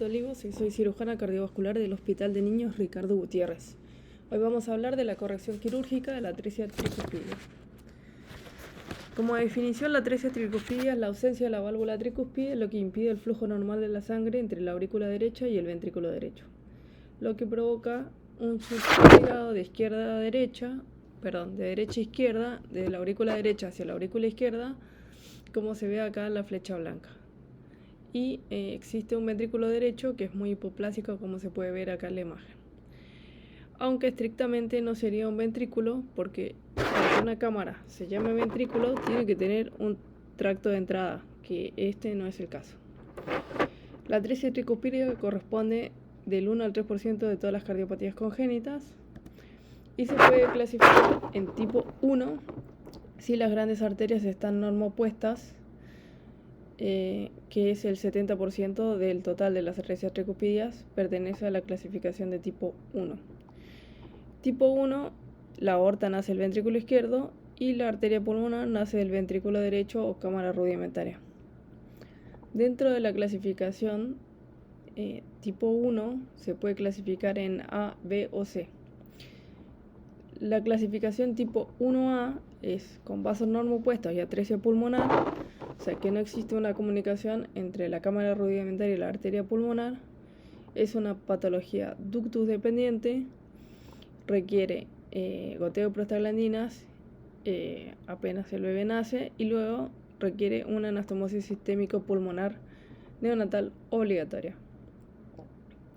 Olivos y soy cirujana cardiovascular del Hospital de Niños Ricardo Gutiérrez. Hoy vamos a hablar de la corrección quirúrgica de la atresia tricuspidia. Como definición, la atresia tricuspidia es la ausencia de la válvula tricuspide, lo que impide el flujo normal de la sangre entre la aurícula derecha y el ventrículo derecho, lo que provoca un subligado de derecha a izquierda, de la aurícula derecha hacia la aurícula izquierda, como se ve acá en la flecha blanca. Y existe un ventrículo derecho que es muy hipoplásico, como se puede ver acá en la imagen. Aunque estrictamente no sería un ventrículo, porque para que una cámara se llame ventrículo tiene que tener un tracto de entrada, que este no es el caso. La atresia tricuspídica corresponde del 1 al 3% de todas las cardiopatías congénitas y se puede clasificar en tipo 1 si las grandes arterias están normopuestas, que es el 70% del total de las atresias tricuspídeas, pertenece a la clasificación de tipo 1. Tipo 1, la aorta nace del ventrículo izquierdo y la arteria pulmonar nace del ventrículo derecho o cámara rudimentaria. Dentro de la clasificación tipo 1 se puede clasificar en A, B o C. La clasificación tipo 1A es con vasos normopuestos y atresia pulmonar, o sea que no existe una comunicación entre la cámara rudimentaria y la arteria pulmonar. Es una patología ductus dependiente, requiere goteo de prostaglandinas apenas el bebé nace y luego requiere una anastomosis sistémico pulmonar neonatal obligatoria.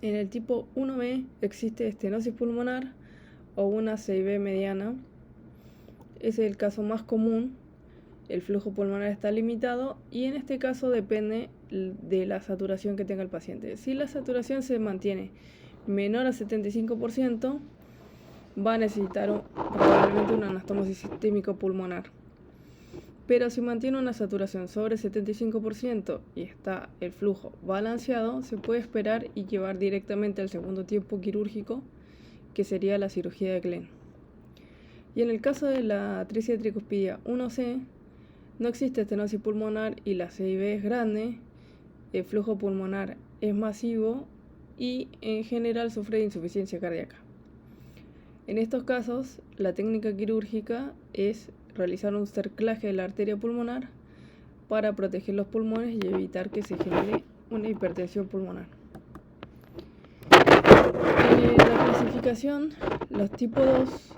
En el tipo 1B existe estenosis pulmonar o una CIB mediana. Ese es el caso más común. El flujo pulmonar está limitado y en este caso depende de la saturación que tenga el paciente. Si la saturación se mantiene menor a 75%, va a necesitar probablemente una anastomosis sistémico pulmonar. Pero si mantiene una saturación sobre 75% y está el flujo balanceado, se puede esperar y llevar directamente al segundo tiempo quirúrgico, que sería la cirugía de Glenn. Y en el caso de la atresia tricuspidia 1C, no existe estenosis pulmonar y la CIB es grande, el flujo pulmonar es masivo y en general sufre de insuficiencia cardíaca. En estos casos, la técnica quirúrgica es realizar un cerclaje de la arteria pulmonar para proteger los pulmones y evitar que se genere una hipertensión pulmonar. En la clasificación, los tipos 2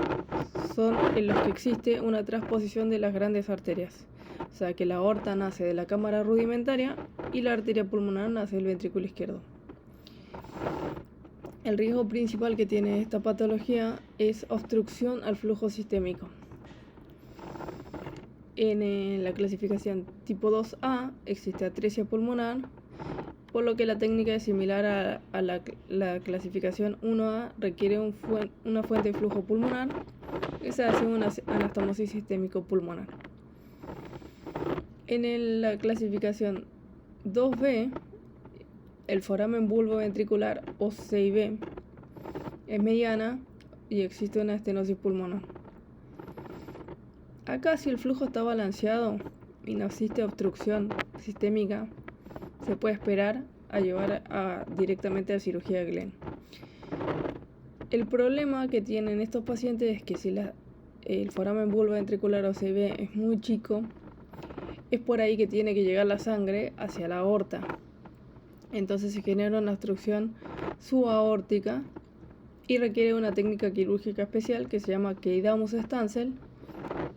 son en los que existe una transposición de las grandes arterias, o sea que la aorta nace de la cámara rudimentaria y la arteria pulmonar nace del ventrículo izquierdo. El riesgo principal que tiene esta patología es obstrucción al flujo sistémico. En la clasificación tipo 2A existe atresia pulmonar, por lo que la técnica es similar a la clasificación 1A, requiere una fuente de flujo pulmonar y se hace una anastomosis sistémico pulmonar. En la clasificación 2B, el foramen bulboventricular o CIB es mediana y existe una estenosis pulmonar. Acá, si el flujo está balanceado y no existe obstrucción sistémica, se puede esperar a llevar directamente a cirugía de Glenn. El problema que tienen estos pacientes es que si el foramen bulboventricular o CIB es muy chico, es por ahí que tiene que llegar la sangre hacia la aorta. Entonces se genera una obstrucción subaórtica y requiere una técnica quirúrgica especial que se llama Queidamus Stanzel,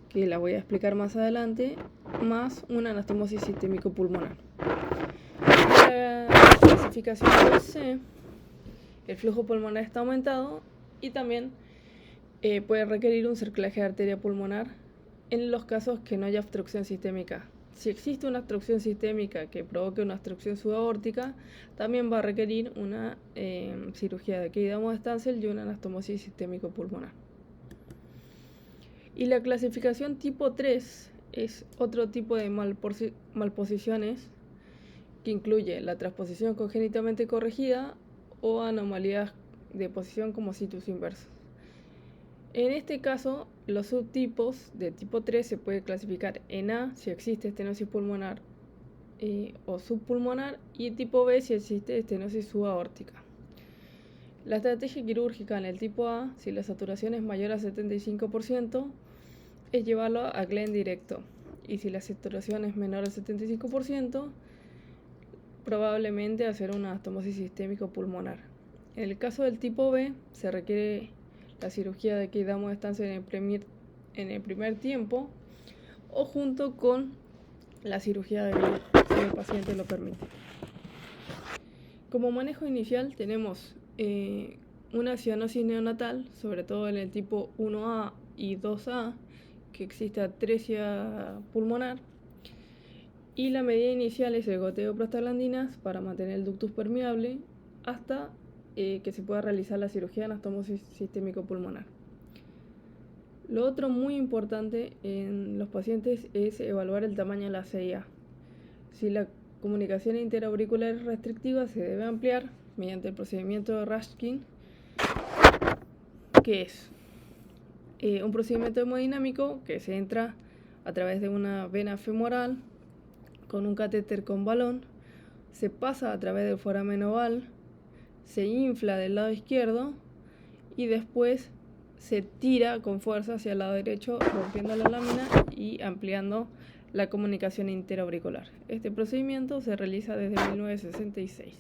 que la voy a explicar más adelante, más una anastomosis sistémico pulmonar. En la clasificación 2C, el flujo pulmonar está aumentado y también puede requerir un cerclaje de arteria pulmonar en los casos que no haya obstrucción sistémica. Si existe una obstrucción sistémica que provoque una obstrucción subaórtica, también va a requerir una cirugía de Queidamus Stanzel y una anastomosis sistémico pulmonar. Y la clasificación tipo 3 es otro tipo de malposiciones que incluye la transposición congénitamente corregida o anomalías de posición como situs inversos. En este caso, los subtipos de tipo 3 se puede clasificar en A si existe estenosis pulmonar o subpulmonar, y tipo B si existe estenosis subaórtica. La estrategia quirúrgica en el tipo A, si la saturación es mayor a 75%, es llevarlo a Glenn directo, y si la saturación es menor al 75%, probablemente hacer una anastomosis sistémico pulmonar. En el caso del tipo B, se requiere la cirugía de quidamodestancia en el primer tiempo o junto con la cirugía de Glenn, si el paciente lo permite. Como manejo inicial tenemos una cianosis neonatal, sobre todo en el tipo 1A y 2A, que existe atresia pulmonar, y la medida inicial es el goteo de prostaglandinas para mantener el ductus permeable hasta que se pueda realizar la cirugía de anastomosis sistémico pulmonar. Lo otro muy importante en los pacientes es evaluar el tamaño de la CIA. Si la comunicación interauricular es restrictiva, se debe ampliar mediante el procedimiento de Rashkin, que es un procedimiento hemodinámico que se entra a través de una vena femoral con un catéter con balón, se pasa a través del foramen oval, se infla del lado izquierdo y después se tira con fuerza hacia el lado derecho, rompiendo la lámina y ampliando la comunicación interauricular. Este procedimiento se realiza desde 1966.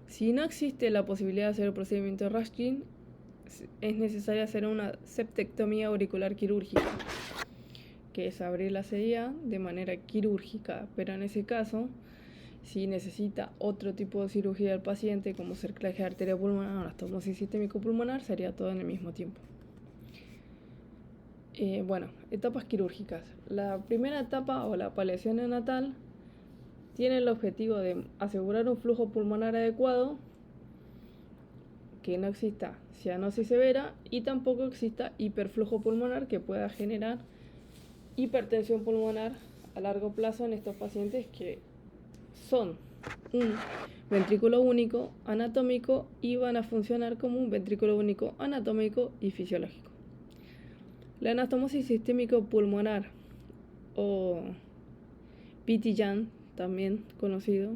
Si no existe la posibilidad de hacer el procedimiento de Rashkin, es necesario hacer una septectomía auricular quirúrgica, que es abrir la CIA de manera quirúrgica, pero en ese caso, si necesita otro tipo de cirugía del paciente, como cerclaje de arteria pulmonar o anastomosis sistémico pulmonar, sería todo en el mismo tiempo. Etapas quirúrgicas. La primera etapa o la paliación neonatal tiene el objetivo de asegurar un flujo pulmonar adecuado, que no exista cianosis severa y tampoco exista hiperflujo pulmonar que pueda generar hipertensión pulmonar a largo plazo en estos pacientes que son un ventrículo único anatómico y van a funcionar como un ventrículo único anatómico y fisiológico. La anastomosis sistémico pulmonar o PTJAN, también conocido,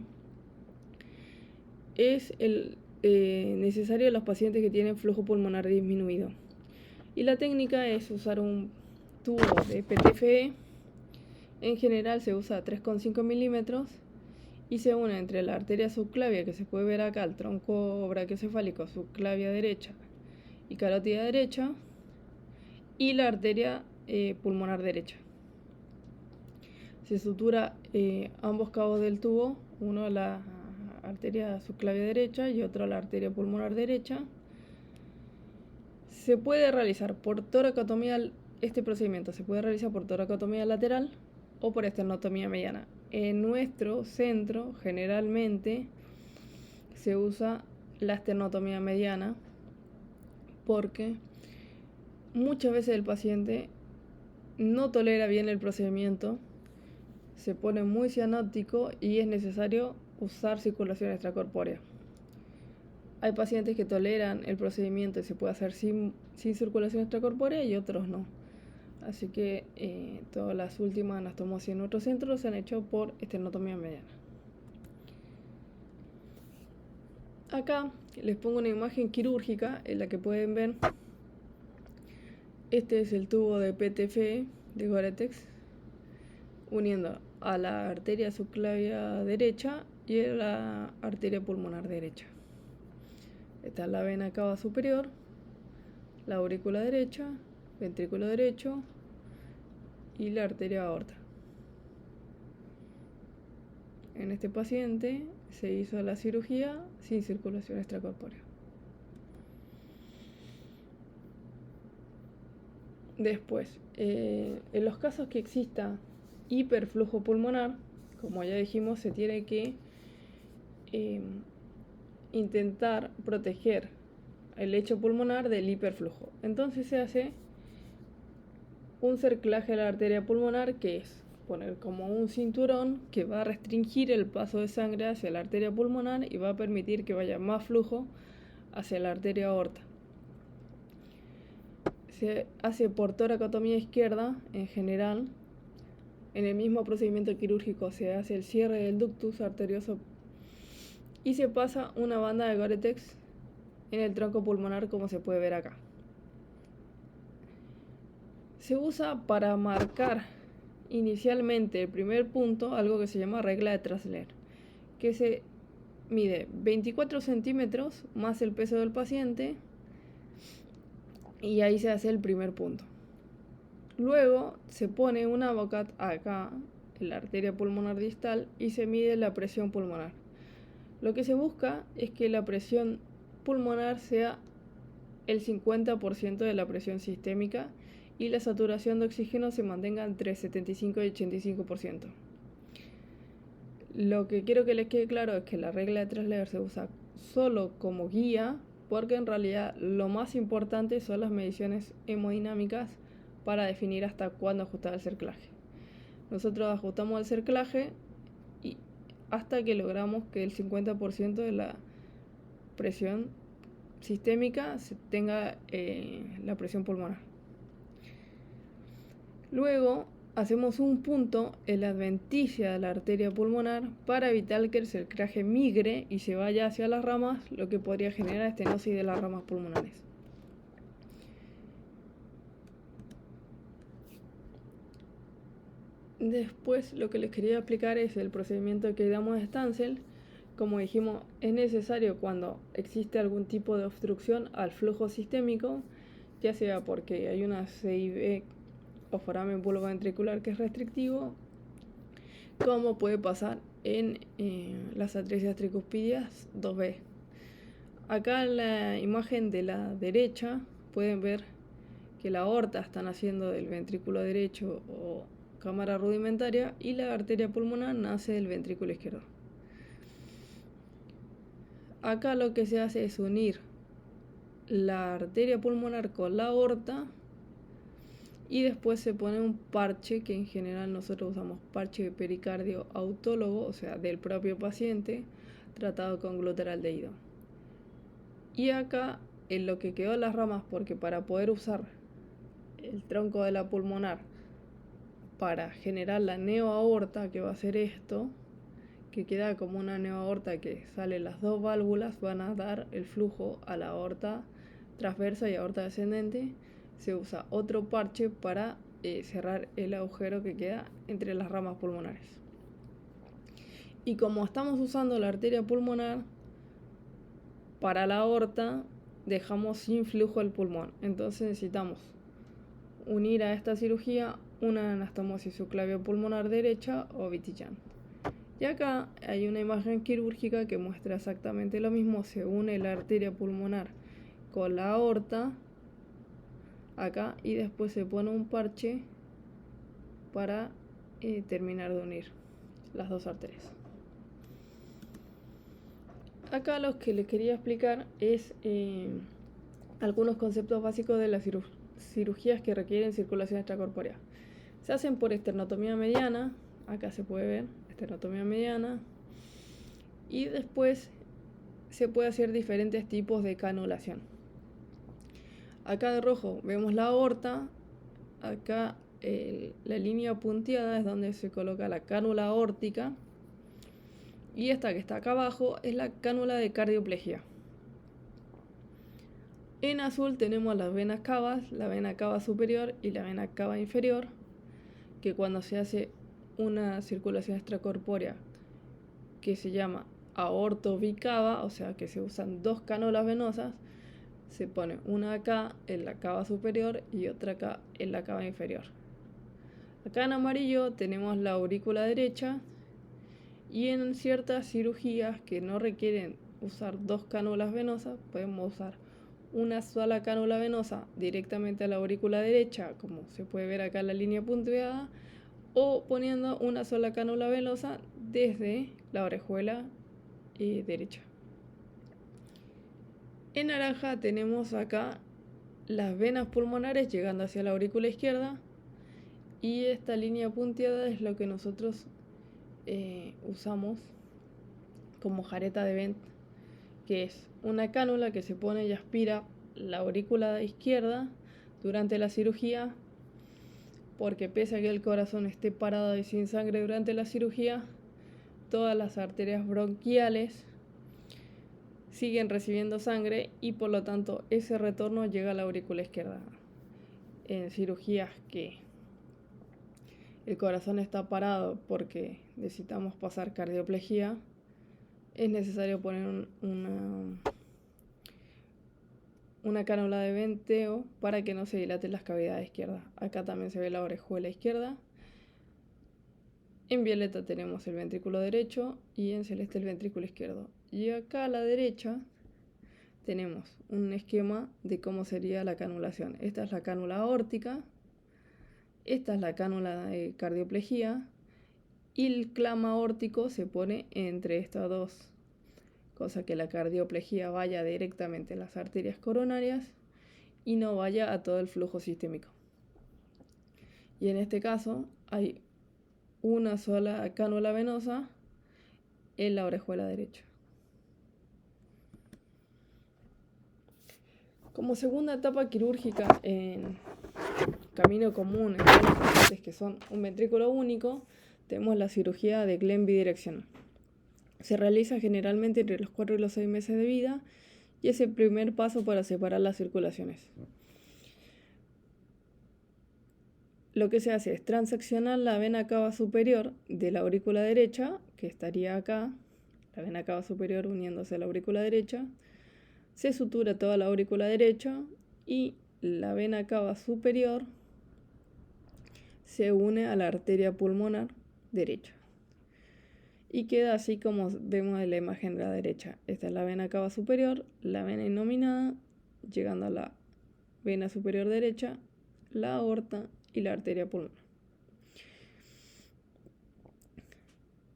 es el necesario en los pacientes que tienen flujo pulmonar disminuido. Y la técnica es usar un tubo de PTFE. En general se usa 3,5 milímetros y se une entre la arteria subclavia, que se puede ver acá, el tronco brachiocefálico subclavia derecha y carótida derecha, y la arteria pulmonar derecha. Se sutura ambos cabos del tubo, uno a la arteria subclavia derecha y otro a la arteria pulmonar derecha. Se puede realizar por toracotomía, este procedimiento se puede realizar por toracotomía lateral o por esternotomía mediana. En nuestro centro generalmente se usa la esternotomía mediana porque muchas veces el paciente no tolera bien el procedimiento, se pone muy cianótico y es necesario usar circulación extracorpórea. Hay pacientes que toleran el procedimiento y se puede hacer sin circulación extracorpórea y otros no. Así que todas las últimas anastomosis en nuestro centro se han hecho por esternotomía mediana. Acá les pongo una imagen quirúrgica en la que pueden ver, este es el tubo de PTFE de Goretex, uniendo a la arteria subclavia derecha y a la arteria pulmonar derecha. Esta es la vena cava superior, la aurícula derecha, ventrículo derecho y la arteria aorta. En este paciente se hizo la cirugía sin circulación extracorpórea. Después, en los casos que exista hiperflujo pulmonar, como ya dijimos, se tiene que intentar proteger el lecho pulmonar del hiperflujo. Entonces se hace un cerclaje de la arteria pulmonar, que es poner como un cinturón que va a restringir el paso de sangre hacia la arteria pulmonar y va a permitir que vaya más flujo hacia la arteria aorta. Se hace por toracotomía izquierda en general, En el mismo procedimiento quirúrgico se hace el cierre del ductus arterioso y se pasa una banda de Gore-Tex en el tronco pulmonar, como se puede ver acá. Se usa para marcar inicialmente el primer punto algo que se llama regla de Trasler, que se mide 24 centímetros más el peso del paciente y ahí se hace el primer punto. Luego se pone una bocat acá en la arteria pulmonar distal y se mide la presión pulmonar. Lo que se busca es que la presión pulmonar sea el 50% de la presión sistémica y la saturación de oxígeno se mantenga entre 75 y 85%. Lo que quiero que les quede claro es que la regla de Trasler se usa solo como guía, porque en realidad lo más importante son las mediciones hemodinámicas para definir hasta cuándo ajustar el cerclaje. Nosotros ajustamos el cerclaje y hasta que logramos que el 50% de la presión sistémica tenga la presión pulmonar. Luego hacemos un punto en la adventicia de la arteria pulmonar para evitar que el cerclaje migre y se vaya hacia las ramas, lo que podría generar estenosis de las ramas pulmonares. Después lo que les quería explicar es el procedimiento que damos de Stanzel. Como dijimos, es necesario cuando existe algún tipo de obstrucción al flujo sistémico, ya sea porque hay una CIV o foramen bulboventricular que es restrictivo, como puede pasar en las atresias tricuspídeas 2B. Acá en la imagen de la derecha pueden ver que la aorta está naciendo del ventrículo derecho o cámara rudimentaria y la arteria pulmonar nace del ventrículo izquierdo. Acá lo que se hace es unir la arteria pulmonar con la aorta y después se pone un parche, que en general nosotros usamos parche de pericardio autólogo, o sea, del propio paciente, tratado con glutaraldehído. Y acá en lo que quedó las ramas, porque para poder usar el tronco de la pulmonar para generar la neoaorta, que va a ser esto, que queda como una neoaorta que sale las dos válvulas, van a dar el flujo a la aorta transversa y aorta descendente. Se usa otro parche para cerrar el agujero que queda entre las ramas pulmonares. Y como estamos usando la arteria pulmonar para la aorta, dejamos sin flujo el pulmón. Entonces necesitamos unir a esta cirugía una anastomosis subclavio pulmonar derecha o VTJAN. Y acá hay una imagen quirúrgica que muestra exactamente lo mismo. Se une la arteria pulmonar con la aorta acá y después se pone un parche para terminar de unir las dos arterias. Acá lo que les quería explicar es algunos conceptos básicos de las cirugías que requieren circulación extracorpórea. Se hacen por esternotomía mediana, acá se puede ver, esternotomía mediana, y después se puede hacer diferentes tipos de canulación. Acá de rojo vemos la aorta, acá la línea punteada es donde se coloca la cánula aórtica y esta que está acá abajo es la cánula de cardioplegia. En azul tenemos las venas cavas, la vena cava superior y la vena cava inferior, que cuando se hace una circulación extracorpórea que se llama aortobicava, o sea que se usan dos cánulas venosas, se pone una acá en la cava superior y otra acá en la cava inferior. Acá en amarillo tenemos la aurícula derecha y en ciertas cirugías que no requieren usar dos cánulas venosas, podemos usar una sola cánula venosa directamente a la aurícula derecha, como se puede ver acá en la línea punteada, o poniendo una sola cánula venosa desde la orejuela derecha. En naranja tenemos acá las venas pulmonares llegando hacia la aurícula izquierda y esta línea punteada es lo que nosotros usamos como jareta de Vent, que es una cánula que se pone y aspira la aurícula izquierda durante la cirugía porque pese a que el corazón esté parado y sin sangre durante la cirugía, todas las arterias bronquiales siguen recibiendo sangre y por lo tanto ese retorno llega a la aurícula izquierda. En cirugías que el corazón está parado porque necesitamos pasar cardioplegía, es necesario poner una cánula de venteo para que no se dilaten las cavidades izquierdas. Acá también se ve la orejuela izquierda. En violeta tenemos el ventrículo derecho y en celeste el ventrículo izquierdo. Y acá a la derecha tenemos un esquema de cómo sería la canulación. Esta es la cánula aórtica, esta es la cánula de cardioplegía y el clama aórtico se pone entre estas dos, cosa que la cardioplegía vaya directamente a las arterias coronarias y no vaya a todo el flujo sistémico. Y en este caso hay una sola cánula venosa en la orejuela derecha. Como segunda etapa quirúrgica en camino común en los pacientes que son un ventrículo único, tenemos la cirugía de Glenn bidireccional. Se realiza generalmente entre los 4 y los 6 meses de vida y es el primer paso para separar las circulaciones. Lo que se hace es transeccionar la vena cava superior de la aurícula derecha, que estaría acá, la vena cava superior uniéndose a la aurícula derecha, se sutura toda la aurícula derecha y la vena cava superior se une a la arteria pulmonar derecha. Y queda así como vemos en la imagen de la derecha. Esta es la vena cava superior, la vena innominada, llegando a la vena superior derecha, la aorta y la arteria pulmonar.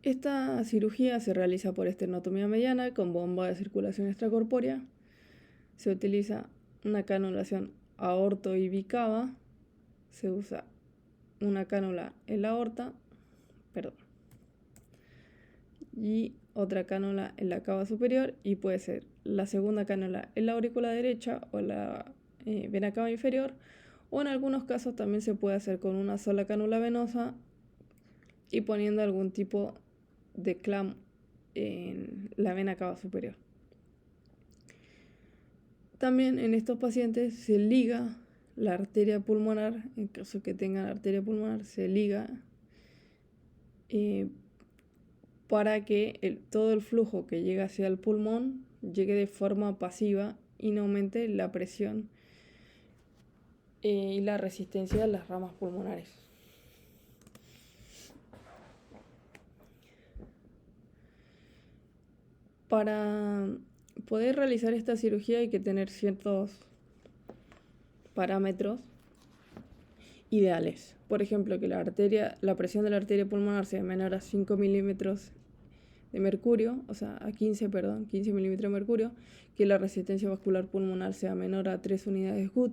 Esta cirugía se realiza por esternotomía mediana con bomba de circulación extracorpórea. Se utiliza una canulación aorto y bicava. Se usa una cánula en la aorta, y otra cánula en la cava superior, y puede ser la segunda cánula en la aurícula derecha o la vena cava inferior, o en algunos casos también se puede hacer con una sola cánula venosa y poniendo algún tipo de clamp en la vena cava superior. También en estos pacientes se liga la arteria pulmonar, en caso que tengan arteria pulmonar, se liga para que todo el flujo que llega hacia el pulmón llegue de forma pasiva y no aumente la presión y la resistencia de las ramas pulmonares. Para poder realizar esta cirugía hay que tener ciertos parámetros ideales. Por ejemplo, que la presión de la arteria pulmonar sea menor a 5 milímetros de mercurio, o sea, a 15 milímetros de mercurio, que la resistencia vascular pulmonar sea menor a 3 unidades Wood,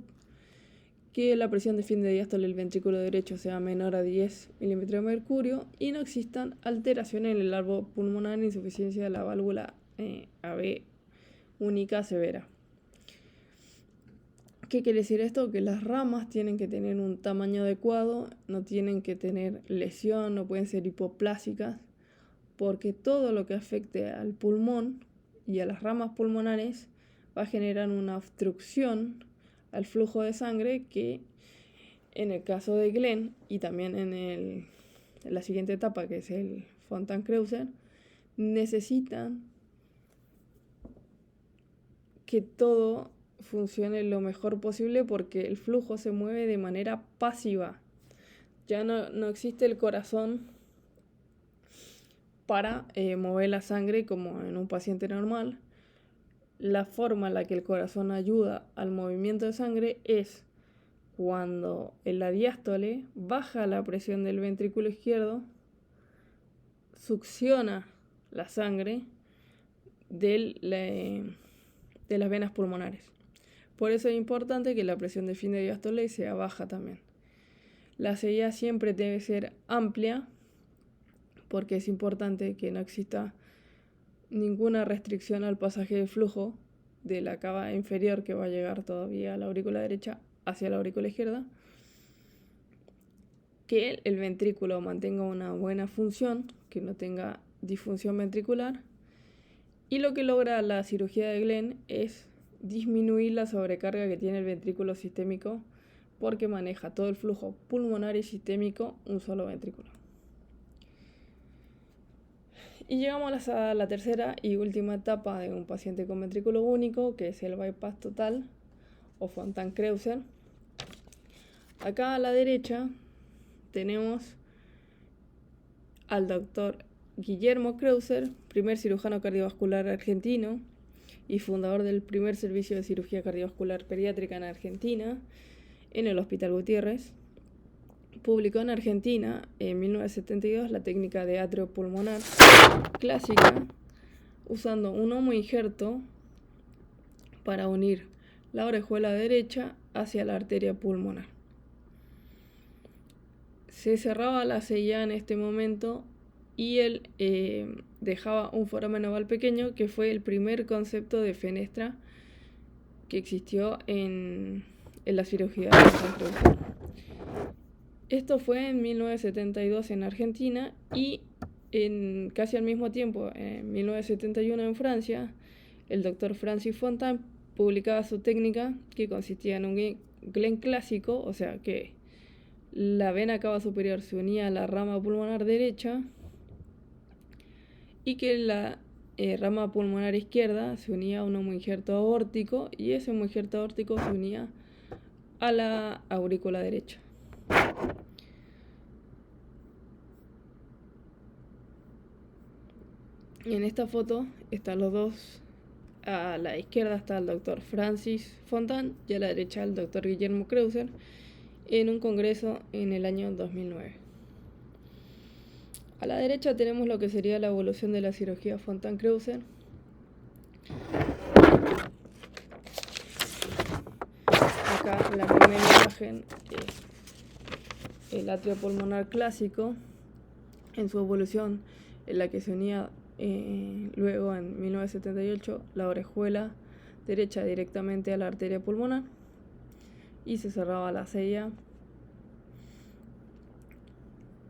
que la presión de fin de diástole del ventrículo derecho sea menor a 10 milímetros de mercurio y no existan alteraciones en el árbol pulmonar ni insuficiencia de la válvula AB única severa. ¿Qué quiere decir esto? Que las ramas tienen que tener un tamaño adecuado, no tienen que tener lesión, no pueden ser hipoplásicas, porque todo lo que afecte al pulmón y a las ramas pulmonares va a generar una obstrucción al flujo de sangre que en el caso de Glenn y también en la siguiente etapa, que es el Fontan-Kreuzer, necesitan que todo funcione lo mejor posible porque el flujo se mueve de manera pasiva. Ya no existe el corazón para mover la sangre como en un paciente normal. La forma en la que el corazón ayuda al movimiento de sangre es cuando en la diástole baja la presión del ventrículo izquierdo, succiona la sangre de las venas pulmonares. Por eso es importante que la presión de fin de diástole sea baja también. La CIA siempre debe ser amplia porque es importante que no exista ninguna restricción al pasaje de flujo de la cava inferior que va a llegar todavía a la aurícula derecha hacia la aurícula izquierda. que el ventrículo mantenga una buena función, que no tenga disfunción ventricular. Y lo que logra la cirugía de Glenn es disminuir la sobrecarga que tiene el ventrículo sistémico, porque maneja todo el flujo pulmonar y sistémico un solo ventrículo. Y llegamos a la tercera y última etapa de un paciente con ventrículo único, que es el bypass total o Fontan-Kreuzer. Acá a la derecha tenemos al doctor Guillermo Kreuzer, primer cirujano cardiovascular argentino y fundador del primer servicio de cirugía cardiovascular pediátrica en Argentina, en el Hospital Gutiérrez. Publicó en Argentina en 1972 la técnica de atrio pulmonar clásica, usando un homoinjerto para unir la orejuela derecha hacia la arteria pulmonar. Se cerraba la CIA en este momento y él dejaba un foramen oval pequeño, que fue el primer concepto de fenestra que existió en la cirugía de Fontan-Kreuzer. Esto fue en 1972 en Argentina y casi al mismo tiempo, en 1971 en Francia, el doctor Francis Fontan publicaba su técnica, que consistía en un Glenn clásico, o sea que la vena cava superior se unía a la rama pulmonar derecha y que la rama pulmonar izquierda se unía a un homoinjerto aórtico, y ese homoinjerto aórtico se unía a la aurícula derecha. En esta foto están los dos. A la izquierda está el doctor Francis Fontan y a la derecha el doctor Guillermo Kreuzer, en un congreso en el año 2009. A la derecha tenemos lo que sería la evolución de la cirugía Fontan-Kreuzer. Acá la primera imagen es el atrio pulmonar clásico en su evolución, en la que se unía luego en 1978 la orejuela derecha directamente a la arteria pulmonar y se cerraba la sella.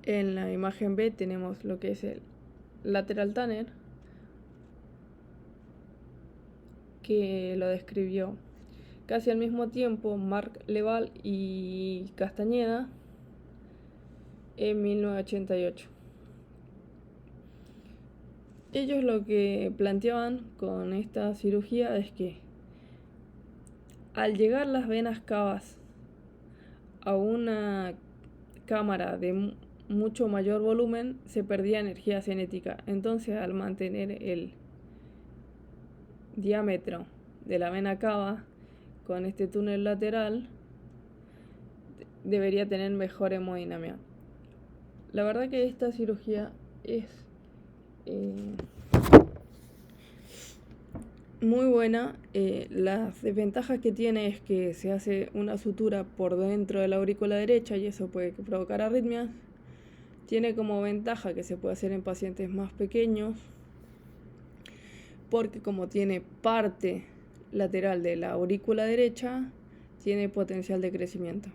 En la imagen B tenemos lo que es el lateral Tanner, que lo describió casi al mismo tiempo Marc Leval y Castañeda en 1988. Ellos lo que planteaban con esta cirugía es que al llegar las venas cavas a una cámara de mucho mayor volumen, se perdía energía cinética. Entonces, al mantener el diámetro de la vena cava con este túnel lateral, debería tener mejor hemodinamia. La verdad que esta cirugía es muy buena. Las desventajas que tiene es que se hace una sutura por dentro de la aurícula derecha y eso puede provocar arritmias. Tiene como ventaja que se puede hacer en pacientes más pequeños, porque como tiene parte lateral de la aurícula derecha, tiene potencial de crecimiento.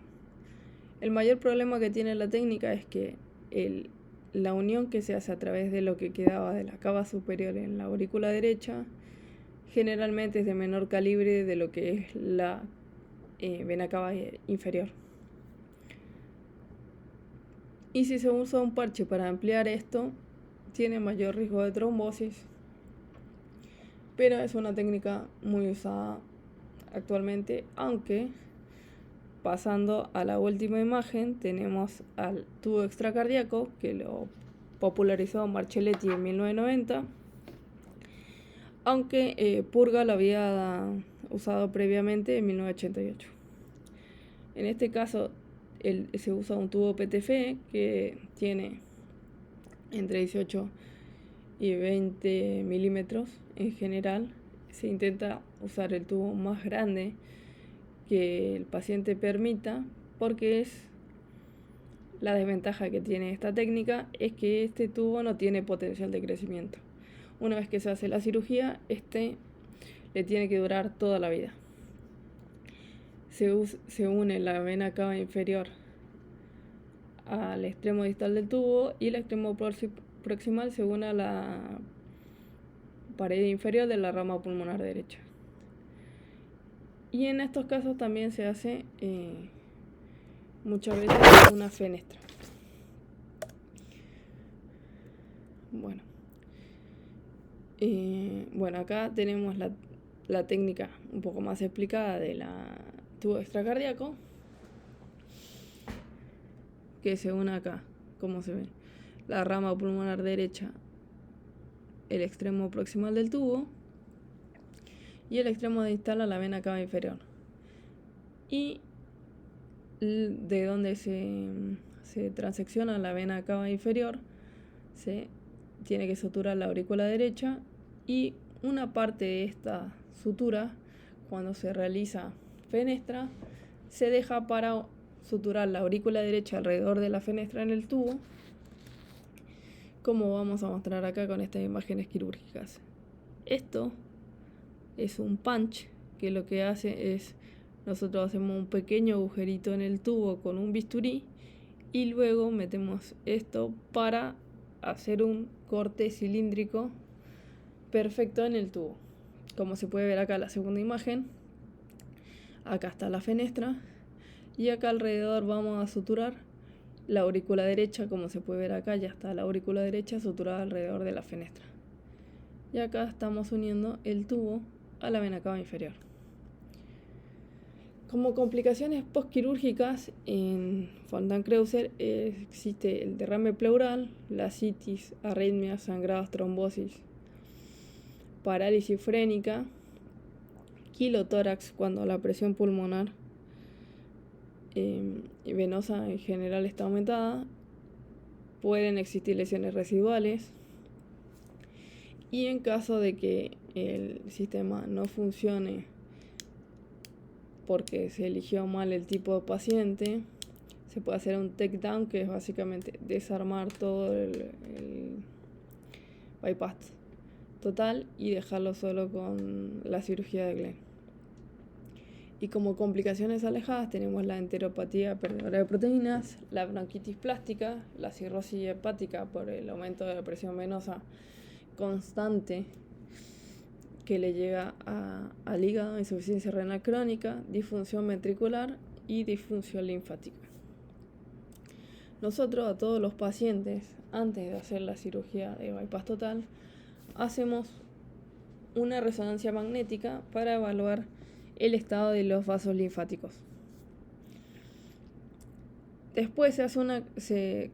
El mayor problema que tiene la técnica es que la unión que se hace a través de lo que quedaba de la cava superior en la aurícula derecha generalmente es de menor calibre de lo que es la vena cava inferior. Y si se usa un parche para ampliar esto, tiene mayor riesgo de trombosis, pero es una técnica muy usada actualmente. Aunque, pasando a la última imagen, tenemos al tubo extracardíaco, que lo popularizó Marcelletti en 1990, aunque Purga lo había usado previamente en 1988. En este caso se usa un tubo PTFE que tiene entre 18 y 20 milímetros en general. Se intenta usar el tubo más grande que el paciente permita, porque la desventaja que tiene esta técnica es que este tubo no tiene potencial de crecimiento. Una vez que se hace la cirugía, le tiene que durar toda la vida. Se une la vena cava inferior al extremo distal del tubo y el extremo proximal se une a la pared inferior de la rama pulmonar derecha. Y en estos casos también se hace muchas veces una fenestra. Bueno, acá tenemos la técnica un poco más explicada de la tubo extracardíaco, que se une acá, como se ve, la rama pulmonar derecha, el extremo proximal del tubo y el extremo distal a la vena cava inferior. Y de donde se transecciona la vena cava inferior, se tiene que suturar la aurícula derecha, y una parte de esta sutura, cuando se realiza fenestra, se deja para suturar la aurícula derecha alrededor de la fenestra en el tubo, como vamos a mostrar acá con estas imágenes quirúrgicas. Esto es un punch, que lo que hace es, nosotros hacemos un pequeño agujerito en el tubo con un bisturí y luego metemos esto para hacer un corte cilíndrico perfecto en el tubo. Como se puede ver acá en la segunda imagen, acá está la fenestra y acá alrededor vamos a suturar la aurícula derecha. Como se puede ver acá, ya está la aurícula derecha suturada alrededor de la fenestra. Y acá estamos uniendo el tubo a la vena cava inferior. Como complicaciones postquirúrgicas en von Dankreuser existe el derrame pleural, la ascitis, arritmias, sangrados, trombosis, parálisis frénica, quilotórax cuando la presión pulmonar y venosa en general está aumentada, pueden existir lesiones residuales, y en caso de que el sistema no funcione porque se eligió mal el tipo de paciente, se puede hacer un takedown, que es básicamente desarmar todo el bypass total y dejarlo solo con la cirugía de Glenn. Y como complicaciones alejadas tenemos la enteropatía perdedora de proteínas, la bronquitis plástica, la cirrosis hepática por el aumento de la presión venosa constante que le llega al hígado, insuficiencia renal crónica, disfunción ventricular y disfunción linfática. Nosotros a todos los pacientes, antes de hacer la cirugía de bypass total, hacemos una resonancia magnética para evaluar el estado de los vasos linfáticos. Después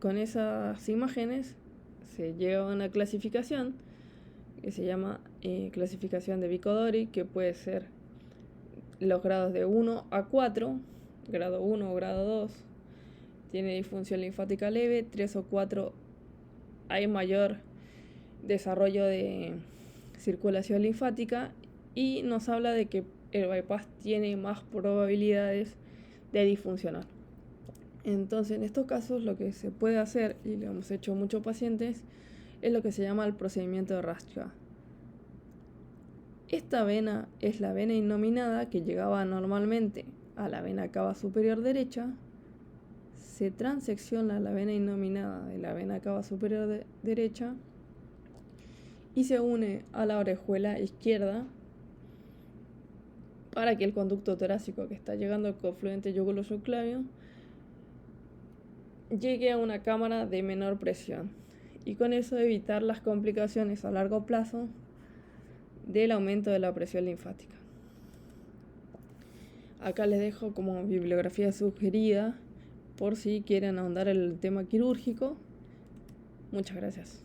con esas imágenes se llega a una clasificación que se llama clasificación de Bico-Dori, que puede ser los grados de 1 a 4, grado 1 o grado 2, tiene disfunción linfática leve, 3 o 4 hay mayor desarrollo de circulación linfática, y nos habla de que el bypass tiene más probabilidades de disfuncionar. Entonces, en estos casos lo que se puede hacer, y lo hemos hecho a muchos pacientes, es lo que se llama el procedimiento de Raschka. Esta vena es la vena innominada, que llegaba normalmente a la vena cava superior derecha. Se transecciona la vena innominada de la vena cava superior derecha y se une a la orejuela izquierda para que el conducto torácico que está llegando al confluente yugulo-subclavio llegue a una cámara de menor presión, y con eso evitar las complicaciones a largo plazo del aumento de la presión linfática. Acá les dejo como bibliografía sugerida por si quieren ahondar en el tema quirúrgico. Muchas gracias.